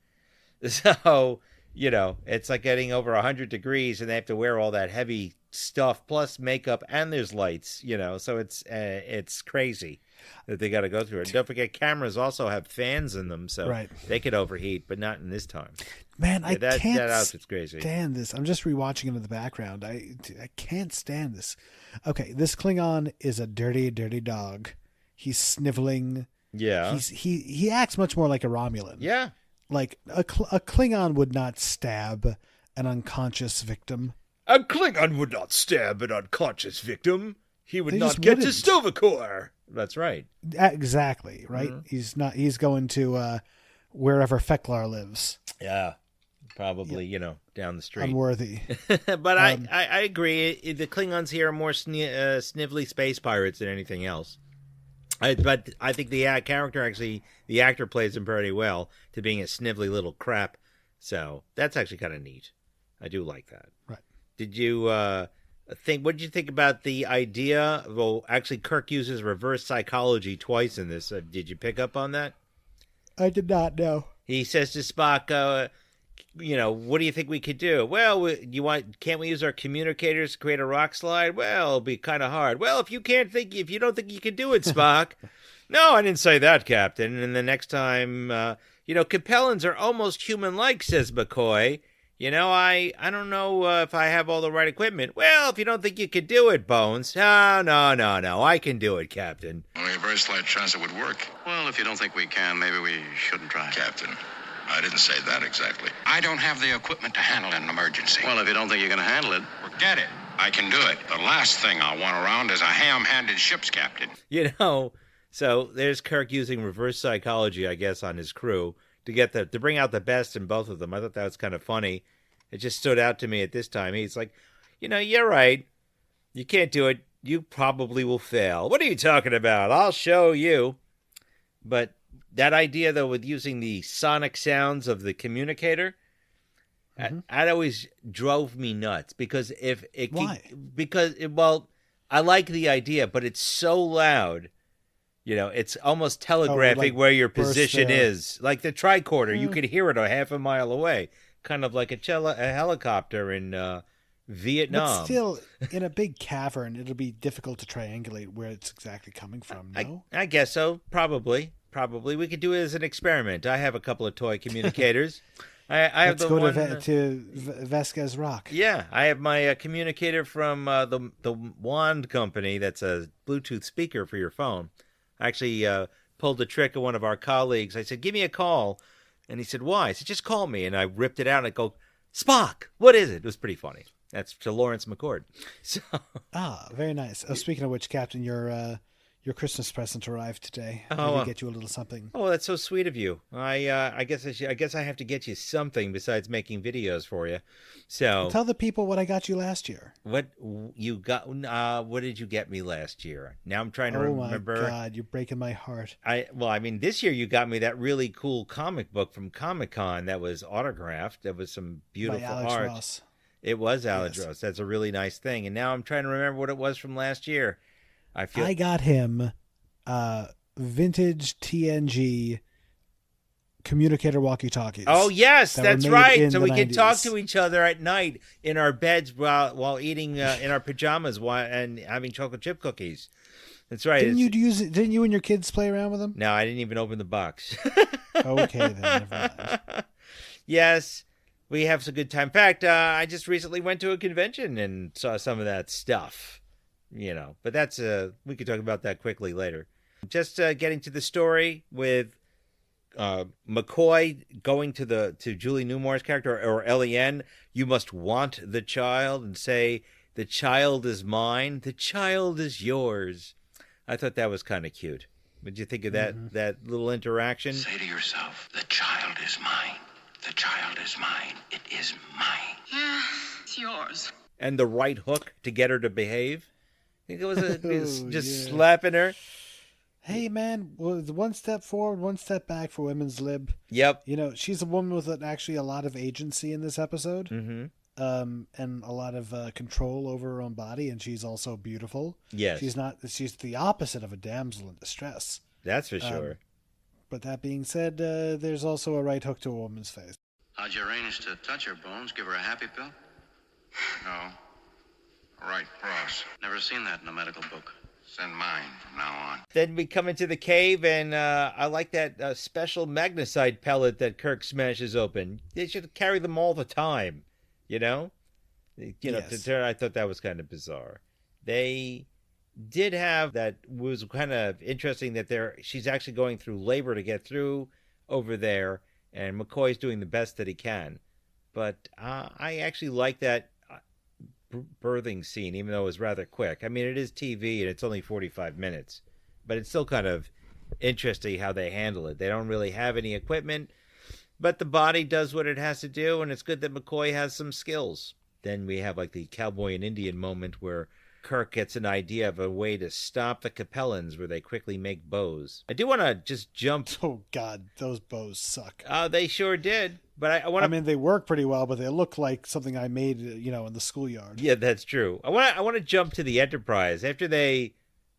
[SPEAKER 3] So, it's like getting over 100 degrees and they have to wear all that heavy stuff plus makeup and there's lights, so it's crazy that they got to go through it. Don't forget, cameras also have fans in them, so they could overheat, but not in this time.
[SPEAKER 1] Man, I can't
[SPEAKER 3] that outfit's crazy.
[SPEAKER 1] Stand this. I'm just rewatching it in the background. I can't stand this. Okay, this Klingon is a dirty, dirty dog. He's sniveling.
[SPEAKER 3] Yeah.
[SPEAKER 1] He acts much more like a Romulan.
[SPEAKER 3] Yeah.
[SPEAKER 1] Like, a Klingon would not stab an unconscious victim.
[SPEAKER 3] A Klingon would not stab an unconscious victim. He would not get to Stovacor. That's right.
[SPEAKER 1] Exactly, right? Mm-hmm. He's going to wherever Feklar lives.
[SPEAKER 3] Yeah. Probably, down the street.
[SPEAKER 1] Unworthy.
[SPEAKER 3] But I agree. The Klingons here are more snivelly space pirates than anything else. But I think the actor plays him pretty well to being a snivelly little crap. So that's actually kind of neat. I do like that.
[SPEAKER 1] Right.
[SPEAKER 3] Did you what did you think about the idea? Well, actually, Kirk uses reverse psychology twice in this. Did you pick up on that?
[SPEAKER 1] I did not, no.
[SPEAKER 3] He says to Spock, what do you think we could do? Well, can't we use our communicators to create a rock slide? Well, it'll be kind of hard. Well, if you don't think you can do it, Spock. No, I didn't say that, Captain. And the next time, Capellans are almost human-like, says McCoy. I don't know if I have all the right equipment. Well, if you don't think you can do it, Bones. No, I can do it, Captain.
[SPEAKER 6] Only a very slight chance it would work.
[SPEAKER 5] Well, if you don't think we can, maybe we shouldn't try.
[SPEAKER 6] Captain, I didn't say that exactly. I don't have the equipment to handle an emergency.
[SPEAKER 5] Well, if you don't think you're going to handle it,
[SPEAKER 6] forget it. I can do it. The last thing I want around is a ham-handed ship's captain.
[SPEAKER 3] So there's Kirk using reverse psychology, I guess, on his crew to bring out the best in both of them. I thought that was kind of funny. It just stood out to me at this time. He's like, you're right. You can't do it. You probably will fail. What are you talking about? I'll show you. But that idea, though, with using the sonic sounds of the communicator, that always drove me nuts. Because
[SPEAKER 1] Why?
[SPEAKER 3] I like the idea, but it's so loud. It's almost telegraphing where your position is. Like the tricorder, you could hear it a half a mile away. Kind of like a helicopter in Vietnam.
[SPEAKER 1] But still, in a big cavern, it'll be difficult to triangulate where it's exactly coming from, no?
[SPEAKER 3] I guess so. Probably. We could do it as an experiment. I have a couple of toy communicators.
[SPEAKER 1] Let's go to Vasquez Rock.
[SPEAKER 3] Yeah, I have my communicator from the Wand Company. That's a Bluetooth speaker for your phone. I actually pulled a trick of one of our colleagues. I said, give me a call. And he said, why? I said, just call me. And I ripped it out and I go, Spock, what is it? It was pretty funny. That's to Lawrence McCord. So.
[SPEAKER 1] Very nice. Oh, speaking of which, Captain, your Christmas present arrived today.
[SPEAKER 3] Oh,
[SPEAKER 1] Maybe get you a little something.
[SPEAKER 3] Oh, that's so sweet of you. I guess I have to get you something besides making videos for you. So
[SPEAKER 1] Tell the people what I got you last year.
[SPEAKER 3] what you got? What did you get me last year? Now I'm trying to remember.
[SPEAKER 1] Oh my God, you're breaking my heart.
[SPEAKER 3] This year you got me that really cool comic book from Comic-Con that was autographed. That was some beautiful
[SPEAKER 1] By Alex
[SPEAKER 3] art.
[SPEAKER 1] Ross.
[SPEAKER 3] It was Alex
[SPEAKER 1] Yes.
[SPEAKER 3] Ross. That's a really nice thing. And now I'm trying to remember what it was from last year. I
[SPEAKER 1] got him vintage TNG communicator walkie-talkies.
[SPEAKER 3] Oh, yes,
[SPEAKER 1] that
[SPEAKER 3] that's
[SPEAKER 1] were made
[SPEAKER 3] right.
[SPEAKER 1] in
[SPEAKER 3] So
[SPEAKER 1] the
[SPEAKER 3] we can
[SPEAKER 1] 90s.
[SPEAKER 3] talk to each other at night in our beds while eating in our pajamas and having chocolate chip cookies. That's right.
[SPEAKER 1] Didn't you and your kids play around with them?
[SPEAKER 3] No, I didn't even open the box.
[SPEAKER 1] Okay, then never mind.
[SPEAKER 3] Yes, we have some good time. In fact, I just recently went to a convention and saw some of that stuff. But that's we could talk about that quickly later. Just getting to the story with McCoy going to Julie Newmar's character, or L.E.N. You must want the child and say, the child is mine, the child is yours. I thought that was kind of cute. What did you think of that little interaction?
[SPEAKER 6] Say to yourself, the child is mine. The child is mine. It is mine.
[SPEAKER 8] Yeah, it's yours.
[SPEAKER 3] And the right hook to get her to behave. I think it was just
[SPEAKER 1] yeah.
[SPEAKER 3] slapping her.
[SPEAKER 1] Hey, man, one step forward, one step back for women's lib.
[SPEAKER 3] Yep.
[SPEAKER 1] She's a woman with actually a lot of agency in this episode.
[SPEAKER 3] Mm-hmm.
[SPEAKER 1] And a lot of control over her own body, and she's also beautiful.
[SPEAKER 3] Yes.
[SPEAKER 1] She's the opposite of a damsel in distress.
[SPEAKER 3] That's for sure.
[SPEAKER 1] But that being said, there's also a right hook to a woman's face.
[SPEAKER 5] How'd you arrange to touch her, Bones? Give her a happy pill?
[SPEAKER 6] No. Right cross.
[SPEAKER 5] Never seen that in a medical book.
[SPEAKER 6] Send mine from now on.
[SPEAKER 3] Then we come into the cave, and I like that special magnesite pellet that Kirk smashes open. They should carry them all the time,
[SPEAKER 1] Yes.
[SPEAKER 3] I thought that was kind of bizarre. They did have that was kind of interesting that she's actually going through labor to get through over there, and McCoy's doing the best that he can. But I actually like that birthing scene, even though it was rather quick. I mean, it is TV and it's only 45 minutes, but it's still kind of interesting how they handle it. They don't really have any equipment, but the body does what it has to do, and it's good that McCoy has some skills. Then we have like the cowboy and Indian moment where Kirk gets an idea of a way to stop the Capellans, where they quickly make bows. I do want to just jump.
[SPEAKER 1] Oh, God, those bows suck.
[SPEAKER 3] They sure did. But I want to.
[SPEAKER 1] I mean, they work pretty well, but they look like something I made, in the schoolyard.
[SPEAKER 3] Yeah, that's true. I want to jump to the Enterprise. After they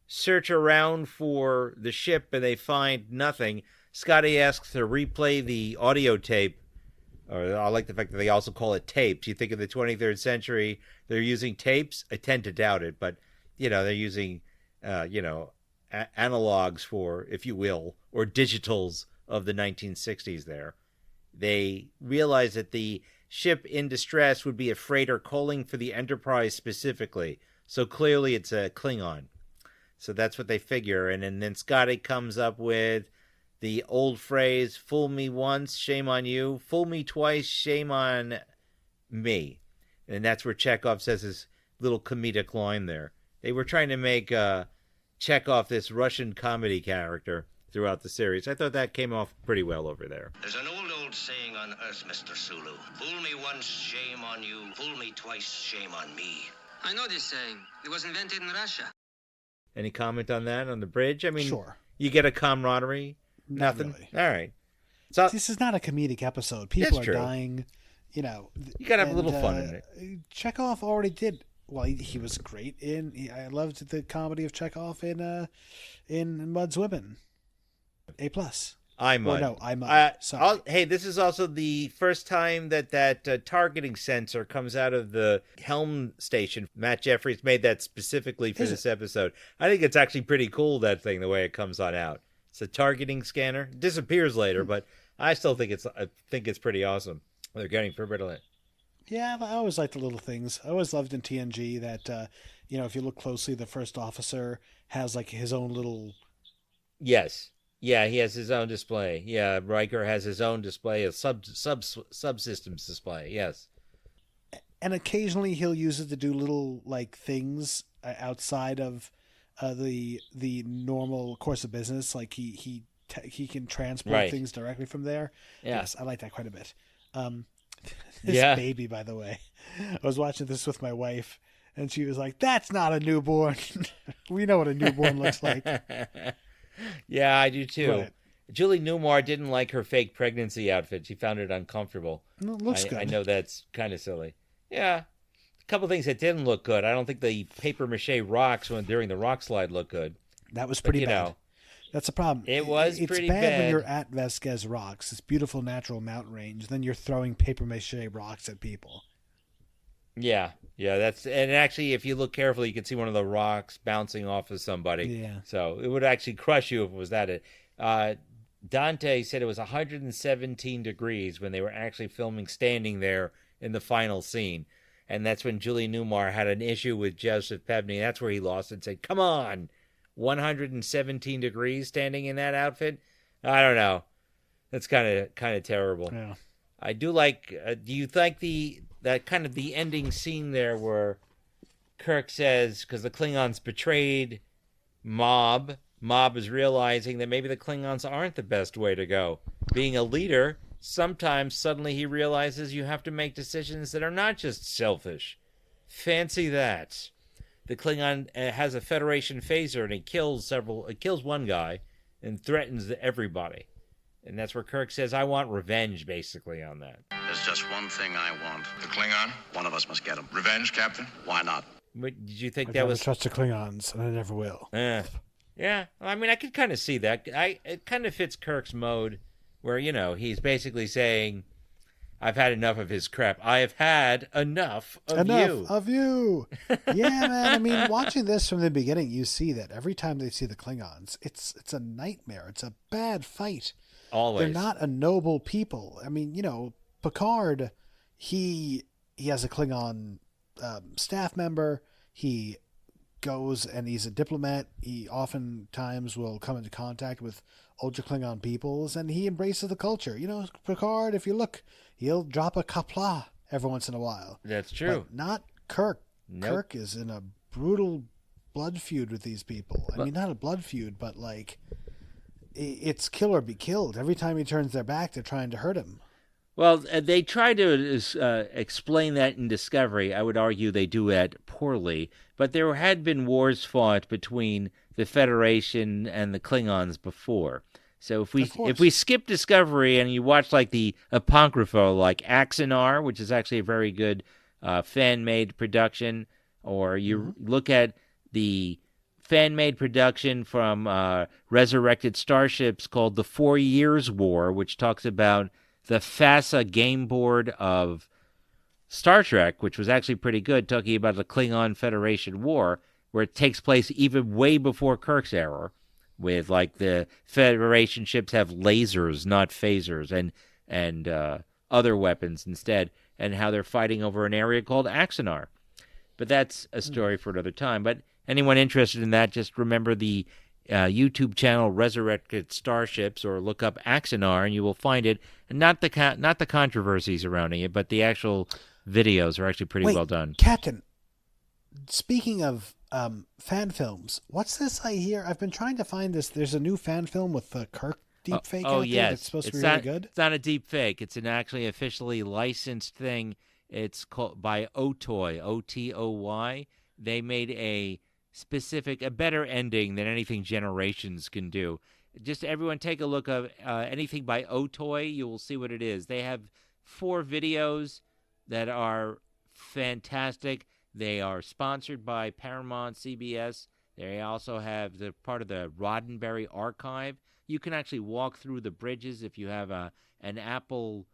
[SPEAKER 3] search around for the ship and they find nothing, Scotty asks to replay the audio tape. Or I like the fact that they also call it tapes. You think of the 23rd century, they're using tapes. I tend to doubt it, but they're using analogs for, if you will, or digitals of the 1960s there. They realize that the ship in distress would be a freighter calling for the Enterprise specifically. So clearly it's a Klingon. So that's what they figure. And then Scotty comes up with the old phrase, fool me once, shame on you. Fool me twice, shame on me. And that's where Chekhov says his little comedic line there. They were trying to make Chekhov this Russian comedy character throughout the series. I thought that came off pretty well over there.
[SPEAKER 5] There's an old saying on Earth, Mr. Sulu. Fool me once, shame on you. Fool me twice, shame on me.
[SPEAKER 8] I know this saying. It was invented in Russia.
[SPEAKER 3] Any comment on that, on the bridge? I mean,
[SPEAKER 1] Sure.
[SPEAKER 3] You get a camaraderie?
[SPEAKER 1] Not
[SPEAKER 3] Nothing?
[SPEAKER 1] really.
[SPEAKER 3] All right. So
[SPEAKER 1] This is not a comedic episode. People
[SPEAKER 3] That's
[SPEAKER 1] are
[SPEAKER 3] true.
[SPEAKER 1] dying,
[SPEAKER 3] you got to have a little fun in it.
[SPEAKER 1] Chekhov already did. Well, he was great I loved the comedy of Chekhov in Mud's Women. A+.
[SPEAKER 3] I'm
[SPEAKER 1] Or no, I'm sorry.
[SPEAKER 3] Hey, this is also the first time that targeting sensor comes out of the helm station. Matt Jeffries made that specifically for this episode. I think it's actually pretty cool, that thing, the way it comes on out. It's a targeting scanner. It disappears later, but I still think it's pretty awesome. They're getting prevalent.
[SPEAKER 1] Yeah, I always liked the little things. I always loved in TNG that, if you look closely, the first officer has like his own little
[SPEAKER 3] Yes. Yeah, he has his own display. Yeah, Riker has his own display, a subsystems display. Yes.
[SPEAKER 1] And occasionally he'll use it to do little like things outside of the normal course of business. Like he can transport things directly from there.
[SPEAKER 3] Yeah.
[SPEAKER 1] Yes, I like that quite a bit. This baby, by the way, I was watching this with my wife, and she was like, "That's not a newborn." We know what a newborn looks like.
[SPEAKER 3] Yeah, I do too.
[SPEAKER 1] Right.
[SPEAKER 3] Julie Newmar didn't like her fake pregnancy outfit. She found it uncomfortable.
[SPEAKER 1] No, it looks good.
[SPEAKER 3] I know that's kind of silly. Yeah. A couple things that didn't look good. I don't think the paper mache rocks during the rock slide looked good.
[SPEAKER 1] That was pretty bad.
[SPEAKER 3] Know,
[SPEAKER 1] that's a problem.
[SPEAKER 3] It's pretty
[SPEAKER 1] bad when you're at Vasquez Rocks, this beautiful natural mountain range. Then you're throwing paper mache rocks at people.
[SPEAKER 3] Yeah, and actually, if you look carefully, you can see one of the rocks bouncing off of somebody.
[SPEAKER 1] Yeah.
[SPEAKER 3] So it would actually crush you if it was that. Dante said it was 117 degrees when they were actually filming standing there in the final scene. And that's when Julie Newmar had an issue with Joseph Pevney. That's where he lost it and said, "Come on, 117 degrees standing in that outfit?" I don't know. That's kind of terrible.
[SPEAKER 1] Yeah.
[SPEAKER 3] I do like. Do you think that kind of the ending scene there where Kirk says, because the Klingons betrayed Mob is realizing that maybe the Klingons aren't the best way to go. Being a leader, sometimes suddenly he realizes you have to make decisions that are not just selfish. Fancy that. The Klingon has a Federation phaser and he kills one guy and threatens everybody. And that's where Kirk says, "I want revenge," basically, on that.
[SPEAKER 5] There's just one thing I want.
[SPEAKER 6] The Klingon?
[SPEAKER 5] One of us must get him.
[SPEAKER 6] Revenge, Captain?
[SPEAKER 5] Why not?
[SPEAKER 3] Did you think
[SPEAKER 1] I
[SPEAKER 3] that
[SPEAKER 1] never
[SPEAKER 3] was...
[SPEAKER 1] trust the Klingons, and I never will.
[SPEAKER 3] Yeah, I mean, I could kind of see that. It kind of fits Kirk's mode where, he's basically saying, "I've had enough of his crap. I have had enough of you."
[SPEAKER 1] Enough of you. Yeah, man. I mean, watching this from the beginning, you see that every time they see the Klingons, it's a nightmare. It's a bad fight.
[SPEAKER 3] Always.
[SPEAKER 1] They're not a noble people. I mean, Picard, he has a Klingon staff member. He goes and he's a diplomat. He oftentimes will come into contact with ultra Klingon peoples, and he embraces the culture. Picard, if you look, he'll drop a kapla every once in a while.
[SPEAKER 3] That's true.
[SPEAKER 1] But not Kirk.
[SPEAKER 3] Nope.
[SPEAKER 1] Kirk is in a brutal blood feud with these people. I mean, not a blood feud, but like it's kill or be killed. Every time he turns their back, they're trying to hurt him.
[SPEAKER 3] Well, they try to explain that in Discovery. I would argue they do that poorly. But there had been wars fought between the Federation and the Klingons before. So if we skip Discovery and you watch like the Apocrypha, like Axanar, which is actually a very good fan-made production, or you look at the fan-made production from Resurrected Starships called The 4 Years' War, which talks about the FASA game board of Star Trek, which was actually pretty good, talking about the Klingon Federation War, where it takes place even way before Kirk's era, with like the Federation ships have lasers, not phasers, and other weapons instead, and how they're fighting over an area called Axanar. But that's a story for another time. But anyone interested in that, just remember the YouTube channel Resurrected Starships, or look up Axanar and you will find it. And not the controversies surrounding it, but the actual videos are actually pretty well done.
[SPEAKER 1] Captain, speaking of fan films, what's this I hear? I've been trying to find this. There's a new fan film with the Kirk deep fake out there that's supposed to be really good.
[SPEAKER 3] It's not a deep fake. It's an actually officially licensed thing. It's called by Otoy, O-T-O-Y. They made a better ending than anything Generations can do. Just everyone take a look of anything by Otoy. You will see what it is. They have 4 videos that are fantastic. They are sponsored by Paramount, CBS. They also have the part of the Roddenberry archive. You can actually walk through the bridges if you have an Apple,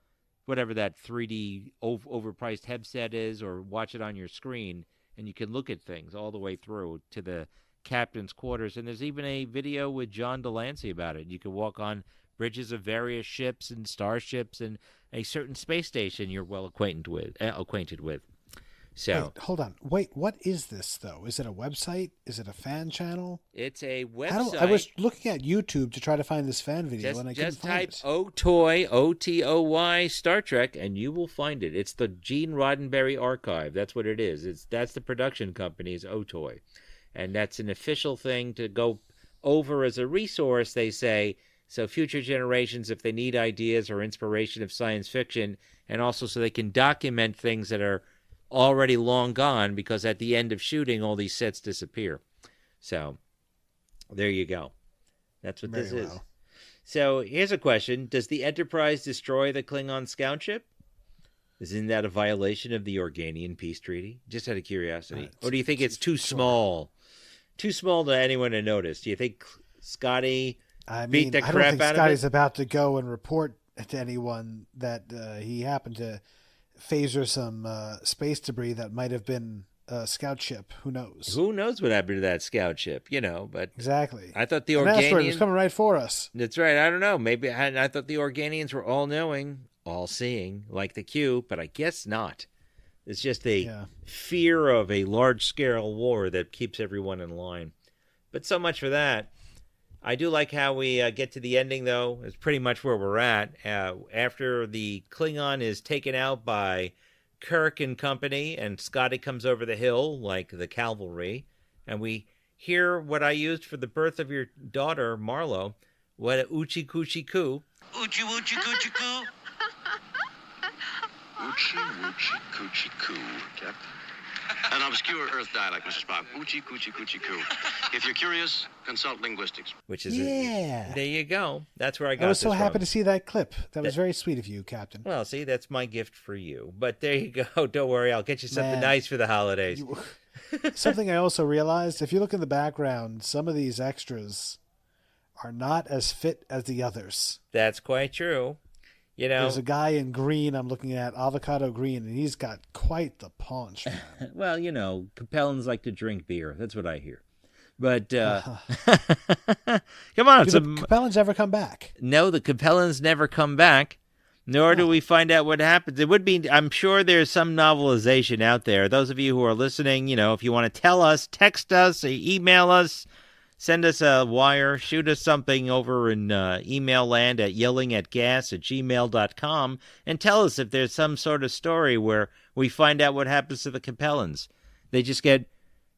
[SPEAKER 3] whatever that 3D overpriced headset is, or watch it on your screen, and you can look at things all the way through to the captain's quarters. And there's even a video with John Delancey about it. You can walk on bridges of various ships and starships and a certain space station you're well acquainted with. So
[SPEAKER 1] Wait, hold on. Wait, what is this, though? Is it a website? Is it a fan channel?
[SPEAKER 3] it's a website.
[SPEAKER 1] I was looking at YouTube to try to find this fan video, and I couldn't
[SPEAKER 3] Just
[SPEAKER 1] find
[SPEAKER 3] type
[SPEAKER 1] it.
[SPEAKER 3] OTOY, OTOY, Star Trek, and you will find it. It's the Gene Roddenberry Archive. That's what it is. That's the production company's OTOY. And that's an official thing to go over as a resource, they say, so future generations, if they need ideas or inspiration of science fiction, and also so they can document things that are already long gone, because at the end of shooting, all these sets disappear. So there you go. That's what this is. So here's a question. Does the Enterprise destroy the Klingon scout ship? Isn't that a violation of the Organian peace treaty? Just out of curiosity. Or do you think it's too small? Too small to anyone to notice? Do you think Scotty beat the crap out of it?
[SPEAKER 1] I don't think Scotty's about to go and report to anyone that he happened to phaser some space debris that might have been a scout ship. Who knows?
[SPEAKER 3] Who knows what happened to that scout ship, but...
[SPEAKER 1] Exactly.
[SPEAKER 3] I thought the
[SPEAKER 1] An asteroid was
[SPEAKER 3] Organians...
[SPEAKER 1] coming right for us.
[SPEAKER 3] That's right. I don't know. Maybe I thought the Organians were all-knowing, all-seeing, like the Q, but I guess not. It's just a fear of a large-scale war that keeps everyone in line. But so much for that. I do like how we get to the ending, though. It's pretty much where we're at. After the Klingon is taken out by Kirk and company, and Scotty comes over the hill like the cavalry, and we hear what I used for the birth of your daughter, Marlo. What a oochie coochie coo.
[SPEAKER 5] Oochie woochie coochie coo.
[SPEAKER 6] Oochie woochie coochie coo. Captain.
[SPEAKER 5] An obscure Earth dialect, Mr. Spock. Oochie coochie coochie coo. If you're curious, consult linguistics.
[SPEAKER 3] Which is
[SPEAKER 1] Yeah.
[SPEAKER 3] There you go. That's where I got
[SPEAKER 1] I was so
[SPEAKER 3] this
[SPEAKER 1] happy
[SPEAKER 3] from.
[SPEAKER 1] to see that clip. That was very sweet of you, Captain.
[SPEAKER 3] Well, see, that's my gift for you. But there you go. Don't worry. I'll get you something
[SPEAKER 1] Man.
[SPEAKER 3] nice for the holidays.
[SPEAKER 1] Something I also realized, if you look in the background, some of these extras are not as fit as the others.
[SPEAKER 3] That's quite true.
[SPEAKER 1] There's a guy in green I'm looking at, avocado green, and he's got quite the paunch, man.
[SPEAKER 3] Well, Capellans like to drink beer. That's what I hear. But come on.
[SPEAKER 1] Do the Capellans ever come back?
[SPEAKER 3] No, the Capellans never come back, nor do we find out what happens. It would be, I'm sure there's some novelization out there. Those of you who are listening, if you want to tell us, text us, or email us, send us a wire, shoot us something over in email land at yellingatgas@gmail.com, and tell us if there's some sort of story where we find out what happens to the Capellans. They just get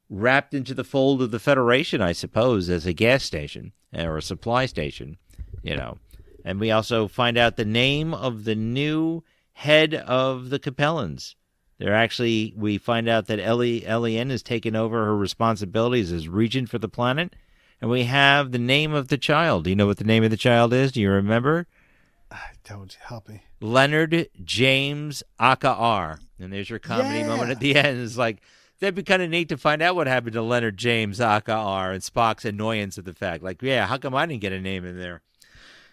[SPEAKER 3] wrapped into the fold of the Federation, I suppose, as a gas station or a supply station, And we also find out the name of the new head of the Capellans. We find out that Eliane has taken over her responsibilities as regent for the planet. And we have the name of the child. Do you know what the name of the child is? Do you remember?
[SPEAKER 1] I don't. Help me.
[SPEAKER 3] Leonard James Aka. And there's your comedy moment at the end. It's like, that'd be kind of neat to find out what happened to Leonard James Aka and Spock's annoyance at the fact. Like, how come I didn't get a name in there?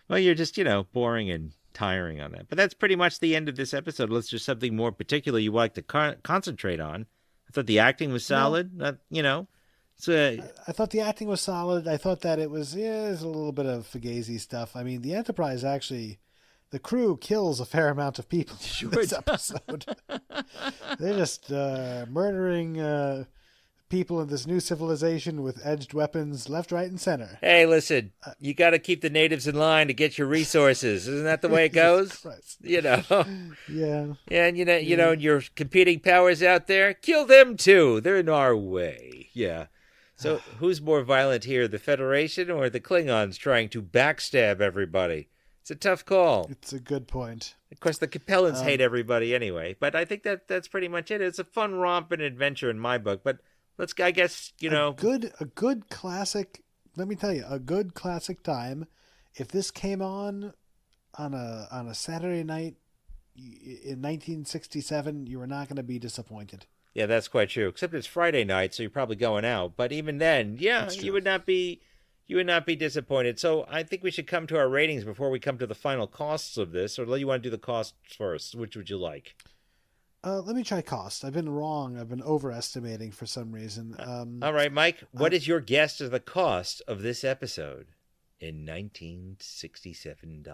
[SPEAKER 3] Well, you're just, boring and tiring on that. But that's pretty much the end of this episode. Unless there's something more particular you like to concentrate on. I thought the acting was solid. So,
[SPEAKER 1] I thought the acting was solid. I thought that it was, there's a little bit of Fugazi stuff. I mean, the Enterprise actually, the crew kills a fair amount of people in this episode. They're just murdering people in this new civilization with edged weapons left, right, and center.
[SPEAKER 3] Hey, listen, you got to keep the natives in line to get your resources. Isn't that the way it goes?
[SPEAKER 1] Yeah.
[SPEAKER 3] And your competing powers out there, kill them too. They're in our way. Yeah. So who's more violent here, the Federation or the Klingons trying to backstab everybody? It's a tough call.
[SPEAKER 1] It's a good point.
[SPEAKER 3] Of course, the Capellans hate everybody anyway, but I think that's pretty much it. It's a fun romp and adventure in my book, but I guess,
[SPEAKER 1] a good classic, let me tell you, a good classic time. If this came on a Saturday night in 1967, you were not going to be disappointed.
[SPEAKER 3] Yeah, that's quite true. Except it's Friday night, so you're probably going out. But even then, you would not be disappointed. So I think we should come to our ratings before we come to the final costs of this. Or you want to do the costs first? Which would you like?
[SPEAKER 1] Let me try cost. I've been wrong. I've been overestimating for some reason.
[SPEAKER 3] All right, Mike. What is your guess of the cost of this episode in $1967?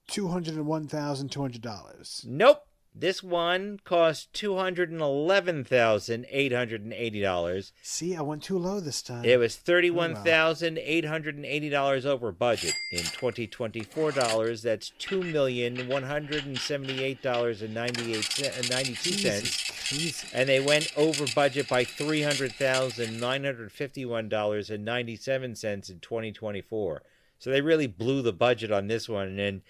[SPEAKER 1] $201,200.
[SPEAKER 3] Nope. This one cost $211,880.
[SPEAKER 1] See, I went too low this time.
[SPEAKER 3] It was $31,880 over budget. In 2024 dollars, that's $2,178.92. And they went over budget by $300,951.97 in 2024. So they really blew the budget on this one. And then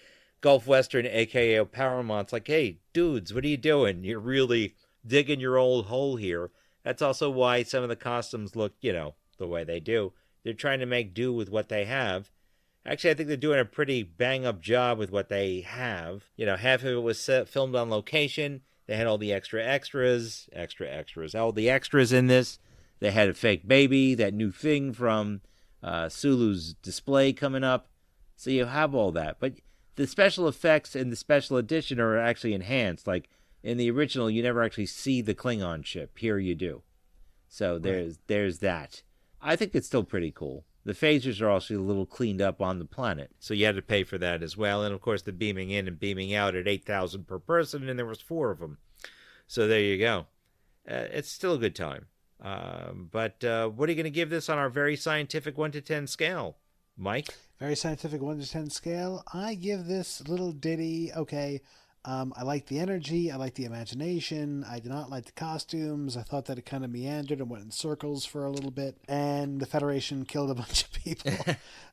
[SPEAKER 3] Gulf Western, a.k.a. Paramount's like, hey, dudes, what are you doing? You're really digging your old hole here. That's also why some of the costumes look, the way they do. They're trying to make do with what they have. Actually, I think they're doing a pretty bang-up job with what they have. Half of it was filmed on location. They had all the extras. All the extras in this. They had a fake baby, that new thing from Sulu's display coming up. So you have all that. But the special effects in the special edition are actually enhanced. Like in the original, you never actually see the Klingon ship. Here you do. So there's that. I think it's still pretty cool. The phasers are also a little cleaned up on the planet. So you had to pay for that as well. And of course, the beaming in and beaming out at 8,000 per person, and there was 4 of them. So there you go. It's still a good time. But what are you going to give this on our very scientific 1 to 10 scale, Mike?
[SPEAKER 1] Very scientific 1 to 10 scale. I give this little ditty, okay. I like the energy. I like the imagination. I did not like the costumes. I thought that it kind of meandered and went in circles for a little bit. And the Federation killed a bunch of people.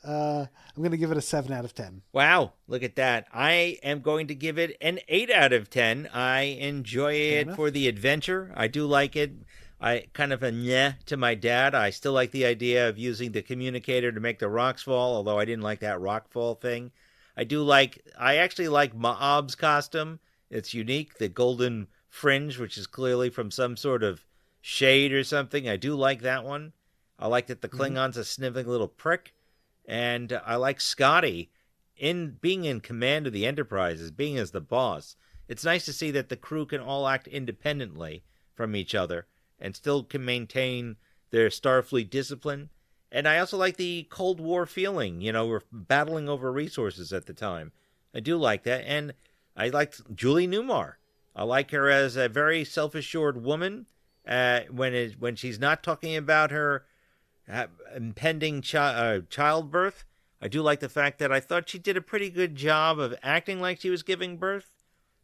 [SPEAKER 1] I'm going to give it a 7 out of 10.
[SPEAKER 3] Wow, look at that. I am going to give it an 8 out of 10. I enjoy it for the adventure. I do like it. I kind of a nyeh to my dad. I still like the idea of using the communicator to make the rocks fall, although I didn't like that rock fall thing. I actually like Ma'ab's costume. It's unique. The golden fringe, which is clearly from some sort of shade or something. I do like that one. I like that the Klingon's a sniveling little prick. And I like Scotty being in command of the Enterprise, as being as the boss. It's nice to see that the crew can all act independently from each other and still can maintain their Starfleet discipline. And I also like the Cold War feeling. We're battling over resources at the time. I do like that. And I liked Julie Newmar. I like her as a very self-assured woman when she's not talking about her impending childbirth. I do like the fact that I thought she did a pretty good job of acting like she was giving birth.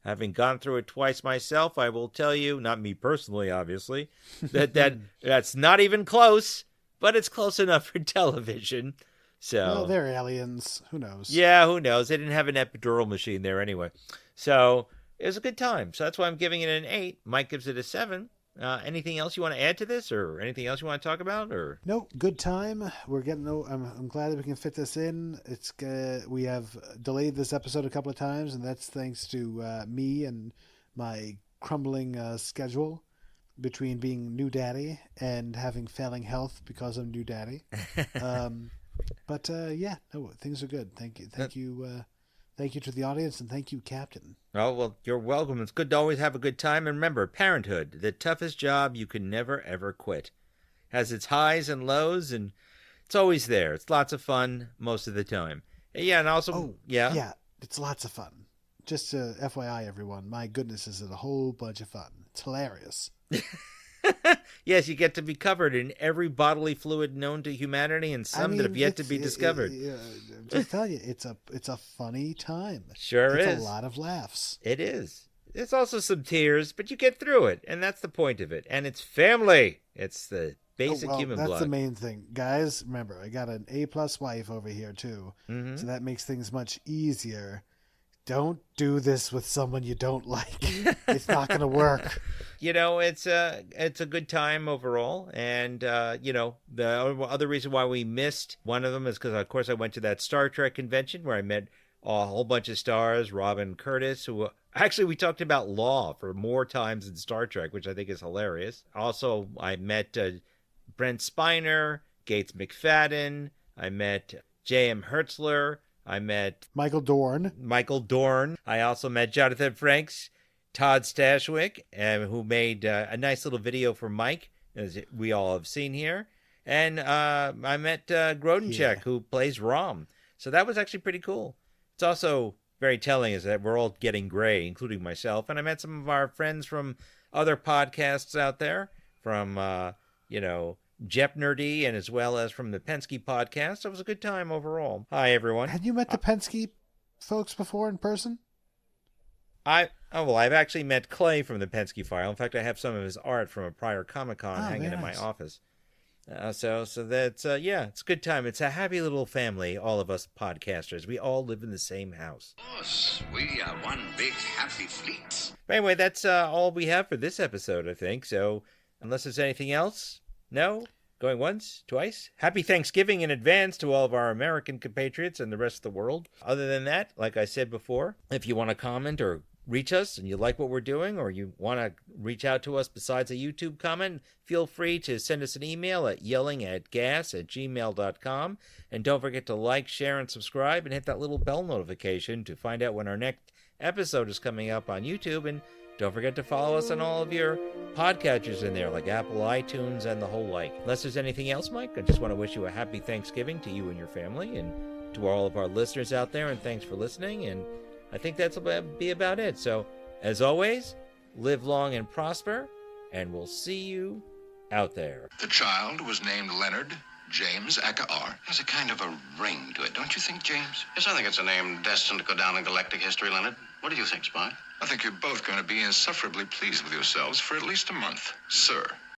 [SPEAKER 3] Having gone through it twice myself, I will tell you, not me personally, obviously, that's not even close. But it's close enough for television. So,
[SPEAKER 1] well, they're aliens. Who knows?
[SPEAKER 3] Yeah, who knows? They didn't have an epidural machine there anyway. So it was a good time. So that's why I'm giving it an 8. Mike gives it a 7. Anything else you want to add to this, or anything else you want to talk about? Or
[SPEAKER 1] no, good time. We're getting. I'm glad that we can fit this in. We have delayed this episode a couple of times, and that's thanks to me and my crumbling schedule between being new daddy and having failing health because I'm new daddy. But things are good. Thank you. Thank you to the audience, and thank you, Captain.
[SPEAKER 3] Oh, well, you're welcome. It's good to always have a good time. And remember, parenthood, the toughest job you can never, ever quit. Has its highs and lows, and it's always there. It's lots of fun most of the time. Yeah, and also...
[SPEAKER 1] Yeah, it's lots of fun. Just FYI, everyone, my goodness, is it a whole bunch of fun. It's hilarious.
[SPEAKER 3] Yes, you get to be covered in every bodily fluid known to humanity, and some that have yet to be discovered.
[SPEAKER 1] Just tell you, it's a funny time.
[SPEAKER 3] Sure is.
[SPEAKER 1] It's a lot of laughs.
[SPEAKER 3] It is. There's also some tears, but you get through it, and that's the point of it. And it's family. It's the basic human blood.
[SPEAKER 1] That's the main thing, guys. Remember, I got an A+ wife over here too, so that makes things much easier. Don't do this with someone you don't like. It's not going to work.
[SPEAKER 3] It's a good time overall. And, the other reason why we missed one of them is because, of course, I went to that Star Trek convention where I met a whole bunch of stars, Robin Curtis, who actually we talked about Law for more times than Star Trek, which I think is hilarious. Also, I met Brent Spiner, Gates McFadden. I met J.M. Hertzler. I met
[SPEAKER 1] Michael Dorn.
[SPEAKER 3] I also met Jonathan Frakes, Todd Stashwick, who made a nice little video for Mike, as we all have seen here. And I met Grodenchek, who plays Rom. So that was actually pretty cool. It's also very telling is that we're all getting gray, including myself. And I met some of our friends from other podcasts out there, from, Jep Nerdy, and as well as from the Penske podcast. It was a good time overall. Hi, everyone.
[SPEAKER 1] Had you met the Penske folks before in person?
[SPEAKER 3] I've actually met Clay from the Penske File. In fact, I have some of his art from a prior Comic-Con hanging in my office. So that's, it's a good time. It's a happy little family, all of us podcasters. We all live in the same house.
[SPEAKER 6] Of course, we are one big happy fleet.
[SPEAKER 3] But anyway, that's all we have for this episode, I think. So unless there's anything else, no? Going once, twice? Happy Thanksgiving in advance to all of our American compatriots and the rest of the world. Other than that, like I said before, if you want to comment or reach us and you like what we're doing, or you want to reach out to us besides a YouTube comment, feel free to send us an email at yellingatgas@gmail.com. And don't forget to like, share, and subscribe, and hit that little bell notification to find out when our next episode is coming up on YouTube. And don't forget to follow us on all of your podcatchers in there, like Apple, iTunes, and the whole like. Unless there's anything else, Mike, I just want to wish you a happy Thanksgiving to you and your family, and to all of our listeners out there, and thanks for listening. And I think that's be about it. So, as always, live long and prosper, and we'll see you out there.
[SPEAKER 6] The child was named Leonard James Akar. There's a kind of a ring to it, don't you think, James?
[SPEAKER 5] Yes, I think it's a name destined to go down in galactic history, Leonard. What do you think, Spy?
[SPEAKER 6] I think you're both going to be insufferably pleased with yourselves for at least a month, sir.